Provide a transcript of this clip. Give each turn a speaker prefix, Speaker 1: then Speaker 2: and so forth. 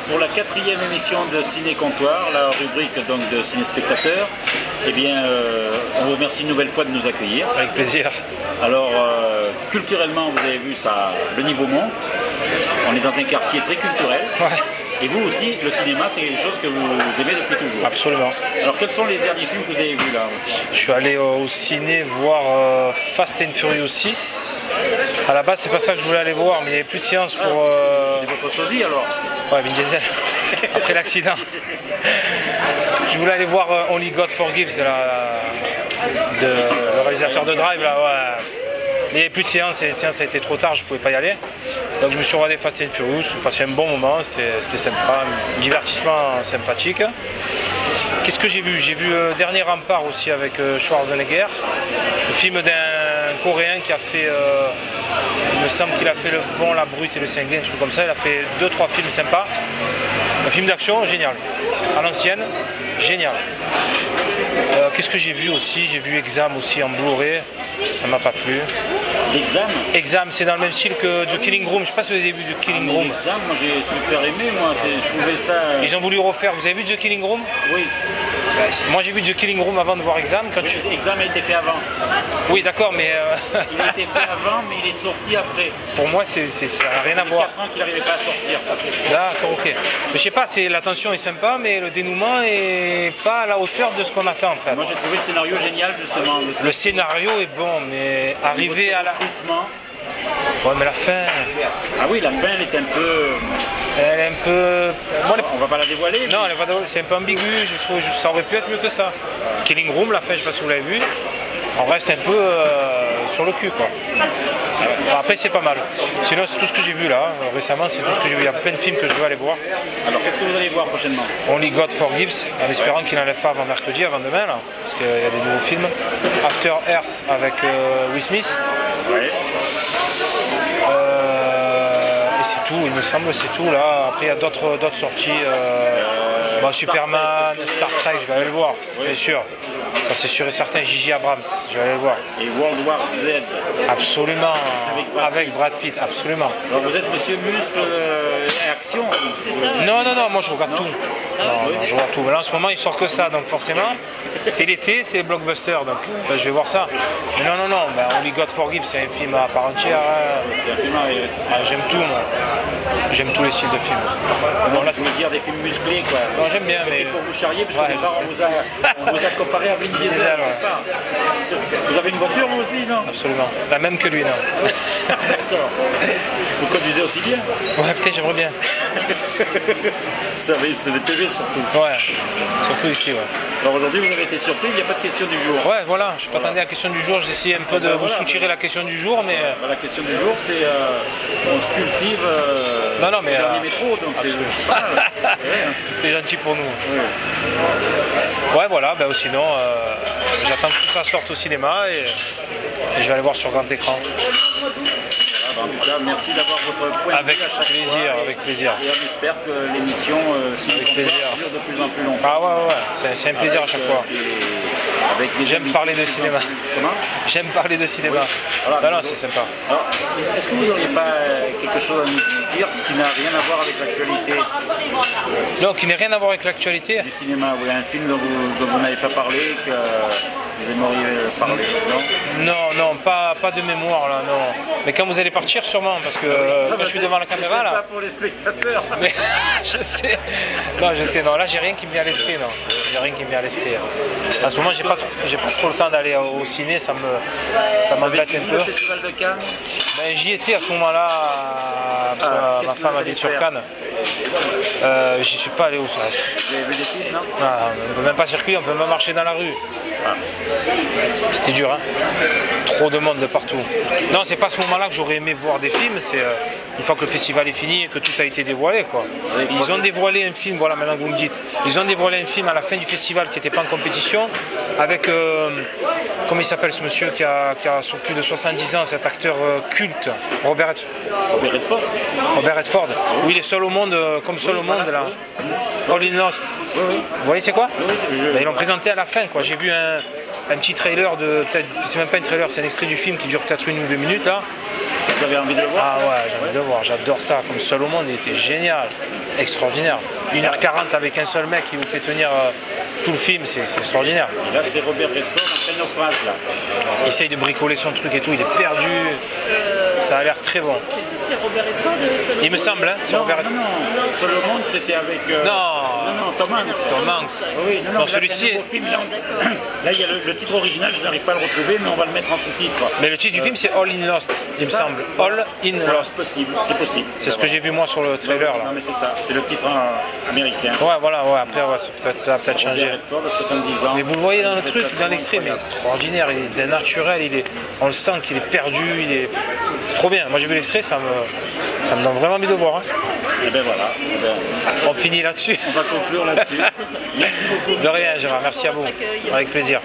Speaker 1: pour la 4e émission de Ciné Comptoir, la rubrique donc de Ciné Spectateur. Eh bien, on vous remercie une nouvelle fois de nous accueillir.
Speaker 2: Avec plaisir.
Speaker 1: Alors, culturellement, vous avez vu, ça, le niveau monte. On est dans un quartier très culturel.
Speaker 2: Ouais.
Speaker 1: Et vous aussi, le cinéma, c'est quelque chose que vous aimez depuis toujours.
Speaker 2: Absolument.
Speaker 1: Alors, quels sont les derniers films que vous avez vus là?
Speaker 2: Je suis allé au ciné voir Fast and Furious 6. À la base, c'est pas ça que je voulais aller voir, mais il n'y avait plus de séance pour.
Speaker 1: C'est votre sosie alors?
Speaker 2: Ouais, Vin Diesel. Après l'accident. Je voulais aller voir Only God Forgives, le réalisateur de Drive là. Ouais. Il n'y avait plus de séance et la séance a été trop tard, je ne pouvais pas y aller. Donc je me suis regardé Fast and Furious, j'ai passé un bon moment, c'était sympa, un divertissement sympathique. Qu'est-ce que j'ai vu? J'ai vu Dernier Rempart aussi avec Schwarzenegger, le film d'un Coréen qui a fait, il me semble qu'il a fait Le Bon, la Brute et le Cinglé, un truc comme ça. Il a fait 2-3 films sympas. Un film d'action, génial. À l'ancienne, génial. Qu'est-ce que j'ai vu aussi? J'ai vu Exam aussi en Blu-ray, ça m'a pas plu.
Speaker 1: L'Exam?
Speaker 2: Exam, c'est dans le même style que The Killing Room. Je sais pas si vous avez vu The Killing Room.
Speaker 1: L'Exam, moi j'ai super aimé, moi j'ai trouvé ça.
Speaker 2: Ils ont voulu refaire. Vous avez vu The Killing Room?
Speaker 1: Oui.
Speaker 2: Moi j'ai vu The Killing Room avant de voir Exam.
Speaker 1: Exam a été fait avant.
Speaker 2: Oui, d'accord, mais.
Speaker 1: Il a été fait avant, mais il est sorti après.
Speaker 2: Pour moi, ça n'a rien à voir.
Speaker 1: Ça fait 4 ans qu'il n'arrivait pas à sortir.
Speaker 2: D'accord, ok. Mais je sais pas, la tension est sympa, mais le dénouement est pas à la hauteur de ce qu'on attend en fait.
Speaker 1: Moi j'ai trouvé le scénario génial justement.
Speaker 2: Le scénario est bon, mais arriver à la. Ouais, mais la fin.
Speaker 1: Ah oui, la fin elle est un peu.
Speaker 2: Elle est un peu.
Speaker 1: On va pas la dévoiler.
Speaker 2: Non, c'est un peu ambigu, je trouve. Ça aurait pu être mieux que ça. Killing Room, la fin, je sais pas si vous l'avez vu. On reste un peu sur le cul, quoi. Enfin, après, c'est pas mal. Sinon, c'est tout ce que j'ai vu là. Récemment, c'est tout ce que j'ai vu. Il y a plein de films que je veux aller voir.
Speaker 1: Alors, qu'est-ce que vous allez voir prochainement?
Speaker 2: Only God Forgives, en espérant qu'il n'enlève pas avant mercredi, avant demain, là, parce qu'il y a des nouveaux films. After Earth avec Will Smith.
Speaker 1: Ouais.
Speaker 2: Et c'est tout, il me semble, c'est tout là. Après, il y a d'autres sorties. Superman, Star Trek, je vais aller le voir, bien sûr. Ça c'est sûr et certain, J.J. Abrams, je vais aller le voir.
Speaker 1: Et World War Z?
Speaker 2: Absolument, avec Brad Pitt, absolument.
Speaker 1: Alors vous êtes monsieur muscle et action?
Speaker 2: Non, moi je regarde tout. Non, je regarde tout. Mais là en ce moment il sort que ça, donc forcément, c'est l'été, c'est les blockbusters, donc je vais voir ça. Mais non, Only God Forgives, c'est un film à part entière.
Speaker 1: C'est un film
Speaker 2: j'aime tout, moi. J'aime tous les styles de films.
Speaker 1: Bon, là, je veux dire des films musclés, quoi.
Speaker 2: Non, j'aime bien, mais.
Speaker 1: Pour vous charrier, parce qu'au départ, on vous a comparé à Vin Diesel. Vous avez une voiture, vous aussi, non?
Speaker 2: Absolument. La même que lui, non.
Speaker 1: D'accord. Vous conduisez aussi bien?
Speaker 2: Ouais, peut-être, j'aimerais bien.
Speaker 1: C'est des PV surtout.
Speaker 2: Ouais, surtout ici, ouais.
Speaker 1: Alors aujourd'hui, vous avez été surpris, il n'y a pas de question du jour.
Speaker 2: Ouais, voilà, je m'attendais à la question du jour, j'essayais un peu de vous soutirer la question du jour, mais.
Speaker 1: La question du jour, c'est on se cultive
Speaker 2: mais
Speaker 1: le dernier métro, donc c'est pas mal.
Speaker 2: C'est gentil pour nous.
Speaker 1: Oui.
Speaker 2: Ouais, voilà, sinon, j'attends que tout ça sorte au cinéma et je vais aller voir sur grand écran.
Speaker 1: En tout cas, merci d'avoir votre point de vue à chaque fois.
Speaker 2: Avec plaisir.
Speaker 1: Et on espère que l'émission dure de plus en plus longtemps.
Speaker 2: Ah ouais, c'est un plaisir à chaque fois. J'aime parler de cinéma.
Speaker 1: Comment?
Speaker 2: J'aime parler de cinéma. Oui. Voilà, c'est sympa.
Speaker 1: Alors, est-ce que vous n'auriez pas quelque chose à nous dire qui n'a rien à voir avec l'actualité?
Speaker 2: Non, qui n'a rien à voir avec l'actualité?
Speaker 1: Du cinéma, oui, un film dont vous n'avez pas parlé, que vous aimeriez parler,
Speaker 2: non, pas de mémoire là, non. Mais quand vous allez partir, sûrement, parce que quand je suis devant la caméra là.
Speaker 1: C'est pas pour les spectateurs.
Speaker 2: Mais je sais. Non, là j'ai rien qui me vient à l'esprit, non. J'ai rien qui me vient à l'esprit. En ce moment, j'ai pas trop le temps d'aller au ciné, ça m'embête un peu.
Speaker 1: Le festival de Cannes?
Speaker 2: J'y étais à ce moment-là, parce que ma femme habite sur Cannes. J'y suis pas allé au Sas.
Speaker 1: Vous avez vu des films, non?
Speaker 2: On peut même pas circuler, on peut même marcher dans la rue. C'était dur, hein. Trop de monde de partout. Non, c'est pas à ce moment-là que j'aurais aimé voir des films, c'est une fois que le festival est fini et que tout a été dévoilé, quoi. Ils ont dévoilé un film, voilà, maintenant que vous me dites, ils ont dévoilé un film à la fin du festival qui n'était pas en compétition, avec, comment il s'appelle ce monsieur qui a plus de 70 ans, cet acteur culte, Robert Redford. Oui, il est seul au monde, comme seul au monde, là. All in Lost.
Speaker 1: Oui.
Speaker 2: Vous voyez c'est quoi?
Speaker 1: Ils
Speaker 2: l'ont présenté à la fin, quoi. J'ai vu un petit trailer de, peut-être, c'est même pas un trailer, c'est un extrait du film qui dure peut-être 1 ou 2 minutes là.
Speaker 1: Vous avez envie de le voir?
Speaker 2: Ah ouais, j'ai envie de le voir, j'adore ça. Comme seul au monde, il était génial, extraordinaire. 1h40 avec un seul mec qui vous fait tenir tout le film, c'est extraordinaire.
Speaker 1: Et là, c'est Robert Redford en plein naufrage, là.
Speaker 2: Il essaye de bricoler son truc et tout, il est perdu. Ça a l'air très bon.
Speaker 3: C'est Robert Redford Solo
Speaker 2: Il me semble, hein, c'est Robert Redford.
Speaker 1: Non, Solo Monde, c'était avec...
Speaker 2: Non,
Speaker 1: Tom Hanks.
Speaker 2: Tom Hanks.
Speaker 1: Oui, non,
Speaker 2: Non,
Speaker 1: là,
Speaker 2: celui-ci
Speaker 1: c'est un nouveau film. Là, il y a le titre original, je n'arrive pas à le retrouver, mais on va le mettre en sous-titre.
Speaker 2: Mais le titre du film, c'est All in Lost, il me
Speaker 1: ça
Speaker 2: semble. All in Lost.
Speaker 1: C'est possible, c'est possible.
Speaker 2: C'est ce que j'ai vu moi sur le trailer là.
Speaker 1: Non, mais c'est ça, c'est le titre américain.
Speaker 2: Ouais, voilà, ouais, après, ouais, ça va peut-être changer.
Speaker 1: Robert Redford, de 70 ans.
Speaker 2: Mais vous le voyez dans le truc,
Speaker 1: Prestation
Speaker 2: dans l'extrait, mais
Speaker 1: incroyable.
Speaker 2: extraordinaire, il est d'un naturel, on le sent qu'il est perdu, c'est trop bien. Moi j'ai vu l'extrait, ça me donne vraiment envie de voir. Hein.
Speaker 1: Et ben voilà. Eh ben,
Speaker 2: On finit là-dessus.
Speaker 1: on va conclure là-dessus. Merci beaucoup.
Speaker 2: De rien, Gérard, merci à vous. Avec plaisir.